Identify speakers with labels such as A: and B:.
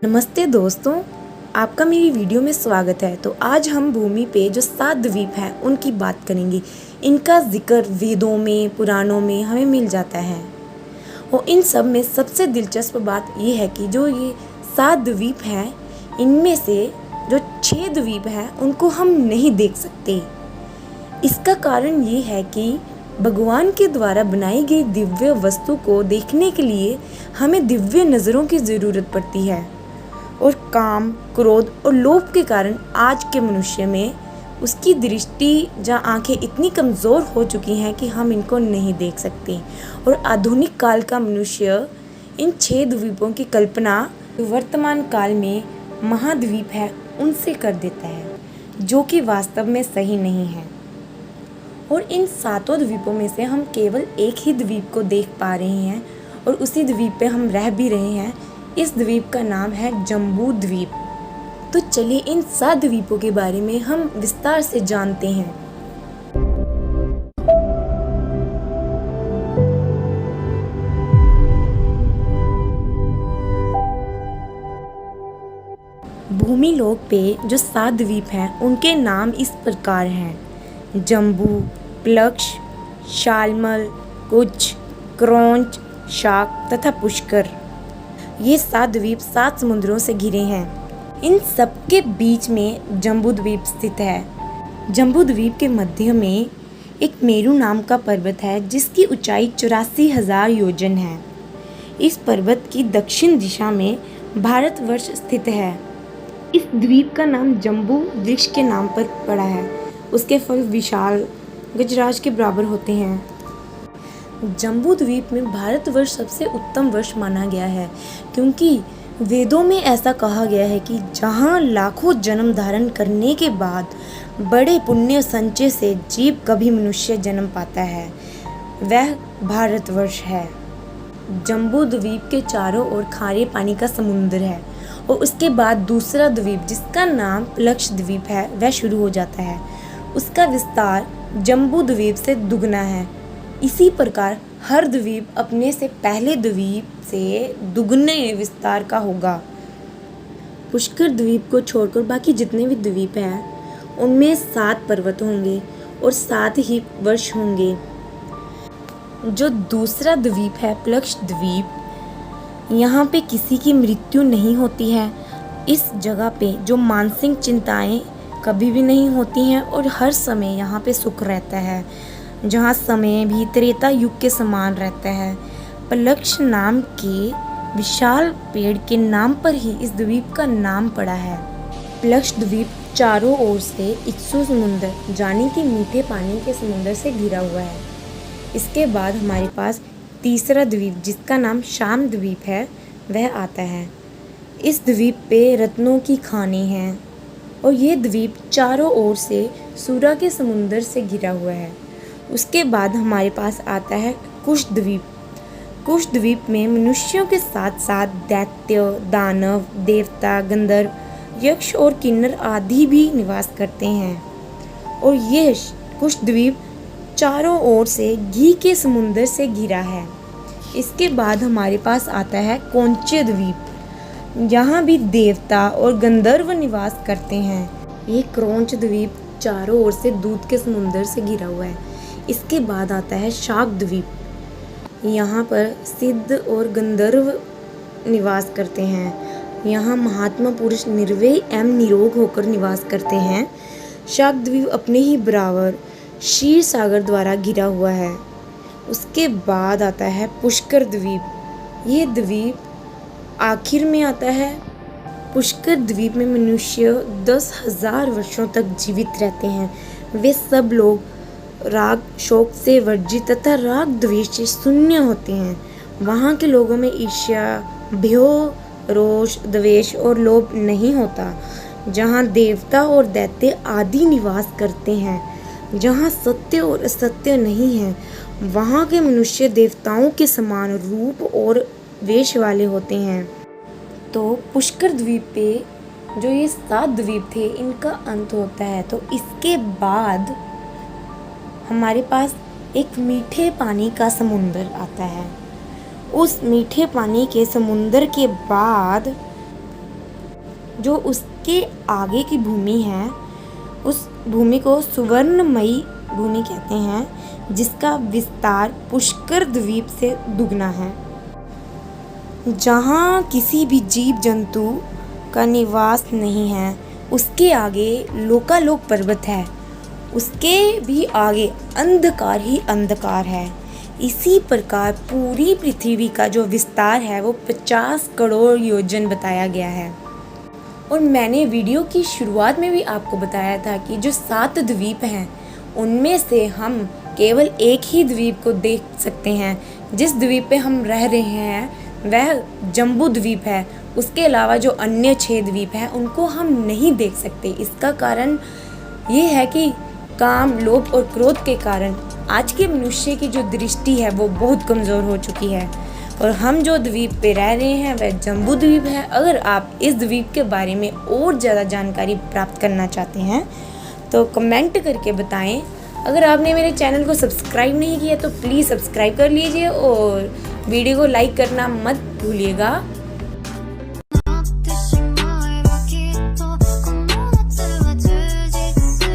A: नमस्ते दोस्तों, आपका मेरी वीडियो में स्वागत है। तो आज हम भूमि पे जो 7 द्वीप हैं उनकी बात करेंगे। इनका जिक्र वेदों में, पुराणों में हमें मिल जाता है और इन सब में सबसे दिलचस्प बात ये है कि जो ये 7 द्वीप हैं इनमें से जो 6 द्वीप हैं उनको हम नहीं देख सकते। इसका कारण ये है कि भगवान के द्वारा बनाई गई दिव्य वस्तु को देखने के लिए हमें दिव्य नज़रों की ज़रूरत पड़ती है और काम, क्रोध और लोभ के कारण आज के मनुष्य में उसकी दृष्टि या आंखें इतनी कमज़ोर हो चुकी हैं कि हम इनको नहीं देख सकते। और आधुनिक काल का मनुष्य इन 6 द्वीपों की कल्पना वर्तमान काल में महाद्वीप है उनसे कर देता है, जो कि वास्तव में सही नहीं है। और इन 7 द्वीपों में से हम केवल एक ही द्वीप को देख पा रहे हैं और उसी द्वीप पे हम रह भी रहे हैं। इस द्वीप का नाम है जम्बू द्वीप। तो चलिए इन 7 द्वीपों के बारे में हम विस्तार से जानते हैं। भूमि लोक पे जो 7 द्वीप हैं उनके नाम इस प्रकार हैं: जम्बू, प्लक्ष, शालमल, कुच, क्रौंच, शाक तथा पुष्कर। ये 7 द्वीप 7 समुद्रों से घिरे हैं। इन सब के बीच में जम्बू द्वीप स्थित है। जम्बू द्वीप के मध्य में एक मेरू नाम का पर्वत है जिसकी ऊंचाई 84,000 योजन है। इस पर्वत की दक्षिण दिशा में भारतवर्ष स्थित है। इस द्वीप का नाम जम्बू वृक्ष के नाम पर पड़ा है। उसके फल विशाल गजराज के बराबर होते हैं। जम्बू द्वीप में भारतवर्ष सबसे उत्तम वर्ष माना गया है, क्योंकि वेदों में ऐसा कहा गया है कि जहाँ लाखों जन्म धारण करने के बाद बड़े पुण्य संचय से जीव कभी मनुष्य जन्म पाता है, वह भारतवर्ष है। जम्बू द्वीप के चारों ओर खारे पानी का समुद्र है और उसके बाद दूसरा द्वीप जिसका नाम प्लक्ष द्वीप है वह शुरू हो जाता है। उसका विस्तार जम्बू द्वीप से दुगना है। इसी प्रकार हर द्वीप अपने से पहले द्वीप से दुगने विस्तार का होगा। पुष्कर द्वीप को छोड़कर बाकी जितने भी द्वीप हैं उनमें 7 पर्वत होंगे और 7 ही वर्ष होंगे। जो दूसरा द्वीप है प्लक्ष द्वीप, यहाँ पे किसी की मृत्यु नहीं होती है। इस जगह पे जो मानसिक चिंताएं कभी भी नहीं होती हैं और हर समय यहाँ पे सुख रहता है, जहाँ समय भी त्रेता युग के समान रहता है। प्लक्ष नाम के विशाल पेड़ के नाम पर ही इस द्वीप का नाम पड़ा है। प्लक्ष द्वीप चारों ओर से इत्सु समुद्र यानी कि मीठे पानी के समुद्र से घिरा हुआ है। इसके बाद हमारे पास तीसरा द्वीप जिसका नाम शाम द्वीप है वह आता है। इस द्वीप पे रत्नों की खानें हैं और ये द्वीप चारों ओर से सूरा के समुद्र से घिरा हुआ है। उसके बाद हमारे पास आता है कुश द्वीप। कुश द्वीप में मनुष्यों के साथ साथ दैत्य, दानव, देवता, गंधर्व, यक्ष और किन्नर आदि भी निवास करते हैं और ये कुश द्वीप चारों ओर से घी के समुद्र से घिरा है। इसके बाद हमारे पास आता है कौंचे द्वीप। यहाँ भी देवता और गंधर्व निवास करते हैं। ये क्रौंच द्वीप चारों ओर से दूध के समुद्र से घिरा हुआ है। इसके बाद आता है शाक द्वीप। यहाँ पर सिद्ध और गंधर्व निवास करते हैं। यहाँ महात्मा पुरुष निर्भय एवं निरोग होकर निवास करते हैं। शाक द्वीप अपने ही बराबर क्षीर सागर द्वारा घिरा हुआ है। उसके बाद आता है पुष्कर द्वीप। ये द्वीप आखिर में आता है। पुष्कर द्वीप में मनुष्य 10,000 वर्षों तक जीवित रहते हैं। वे सब लोग राग शोक से वर्जित तथा राग द्वेष से शून्य होते हैं। वहाँ के लोगों में ईर्ष्या, भय, रोष, द्वेष और लोभ नहीं होता। जहाँ देवता और दैत्य आदि निवास करते हैं, जहाँ सत्य और असत्य नहीं है, वहाँ के मनुष्य देवताओं के समान रूप और वेश वाले होते हैं। तो पुष्कर द्वीप पे जो ये 7 द्वीप थे इनका अंत होता है। तो इसके बाद हमारे पास एक मीठे पानी का समुंदर आता है। उस मीठे पानी के समुंदर के बाद जो उसके आगे की भूमि है उस भूमि को सुवर्णमयी भूमि कहते हैं, जिसका विस्तार पुष्कर द्वीप से दुगना है, जहाँ किसी भी जीव जंतु का निवास नहीं है। उसके आगे लोकालोक पर्वत है, उसके भी आगे अंधकार ही अंधकार है। इसी प्रकार पूरी पृथ्वी का जो विस्तार है वो 50 करोड़ योजन बताया गया है। और मैंने वीडियो की शुरुआत में भी आपको बताया था कि जो 7 द्वीप हैं उनमें से हम केवल एक ही द्वीप को देख सकते हैं। जिस द्वीप पे हम रह रहे हैं वह जम्बू द्वीप है। उसके अलावा जो अन्य 6 द्वीप हैं उनको हम नहीं देख सकते। इसका कारण ये है कि काम, लोभ और क्रोध के कारण आज के मनुष्य की जो दृष्टि है वो बहुत कमज़ोर हो चुकी है। और हम जो द्वीप पे रह रहे हैं वह जम्बू द्वीप है। अगर आप इस द्वीप के बारे में और ज़्यादा जानकारी प्राप्त करना चाहते हैं तो कमेंट करके बताएं। अगर आपने मेरे चैनल को सब्सक्राइब नहीं किया तो प्लीज़ सब्सक्राइब कर लीजिए और वीडियो को लाइक करना मत भूलिएगा।